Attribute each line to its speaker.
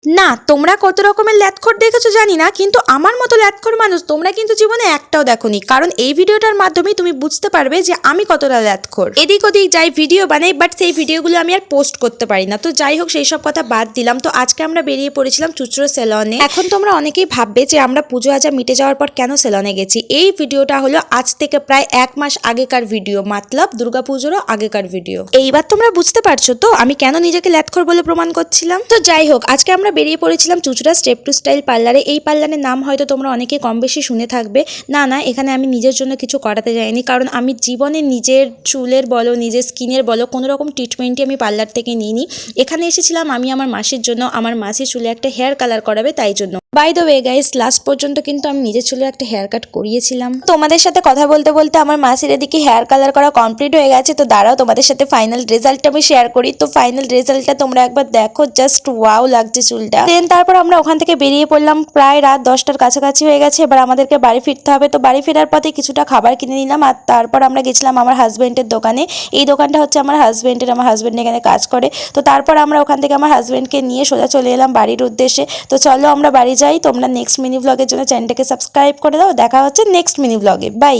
Speaker 1: না, তোমরা কত রকমের ল্যাদখোর দেখেছো জানি না, কিন্তু আমার মতো ল্যাদখোর মানুষ তোমরা কিন্তু জীবনে একটাও দেখোনি। কারণ এই ভিডিওটার মাধ্যমে তুমি বুঝতে পারবে যে আমি কতটা ল্যাদখোর। এদিক ওদিক যাই ভিডিও বানাই, বাট সেই ভিডিওগুলো আমি আর পোস্ট করতে পারি না। তো যাই হোক, সেই সব কথা বাদ দিলাম। তো আজকে আমরা বেরিয়ে পড়েছিলাম চুচড়ো সেলনে। এখন তোমরা অনেকেই ভাববে যে আমরা পুজো আজা মিটে যাওয়ার পর কেন সেলনে গেছি। এই ভিডিওটা হলো আজ থেকে প্রায় 1 মাস আগেকার ভিডিও, মতলব দুর্গাপুজোরও আগেকার ভিডিও। এইবার তোমরা বুঝতে পারছো তো আমি কেন নিজেকে ল্যাদখোর বলে প্রমাণ করছিলাম। তো যাই হোক, আজকে আমরা বেরিয়ে পড়েছিলাম চুচড়া স্টেপ টু স্টাইল পার্লারে। এই পার্লারের নাম হয়তো তোমরা অনেকে কম বেশি শুনে থাকবে। না, এখানে আমি নিজের জন্য কিছু করাতে যাইনি, কারণ আমি জীবনে নিজের চুলের বলো, নিজের স্কিনের বলো, কোনো রকম ট্রিটমেন্টই আমি পার্লার থেকে নিইনি। এখানে এসেছিলাম আমি আমার মাসির জন্য, আমার মাসির চুলে একটা হেয়ার কালার করাবে, তাই জন্য। By the way guys, last পর্যন্ত কিন্তু আমি নিজের চুলে একটা হেয়ার কাট করিয়েছিলাম। তোমাদের সাথে কথা বলতে বলতে আমার মাসির এদিকে হেয়ার কালার করা কমপ্লিট হয়ে গেছে। তো দাঁড়াও, তোমাদের সাথে ফাইনাল রেজাল্টটা আমি শেয়ার করি। তো ফাইনাল রেজাল্টটা তোমরা একবার দেখো, জাস্ট ওয়াও লাগছে চুলটা। দেন তারপর আমরা ওখান থেকে বেরিয়ে পড়লাম। প্রায় রাত 10টার কাছাকাছি হয়ে গেছে। এবার আমাদেরকে বাড়ি ফিরতে হবে। তো বাড়ি ফেরার পথে কিছুটা খাবার কিনে নিলাম, আর তারপর আমরা গেছিলাম আমার হাজবেন্ডের দোকানে। এই দোকানটা হচ্ছে আমার হাজবেন্ড এখানে কাজ করে। তো তারপর আমরা ওখান থেকে আমার হাজবেন্ডকে নিয়ে সোজা চলে এলাম বাড়ির উদ্দেশ্যে। তো চলো আমরা বাড়ি যাই। তোমরা নেক্সট মিনি ব্লগের জন্য চ্যানেলটাকে সাবস্ক্রাইব করে দাও। দেখা হচ্ছে নেক্সট মিনি ব্লগে। বাই।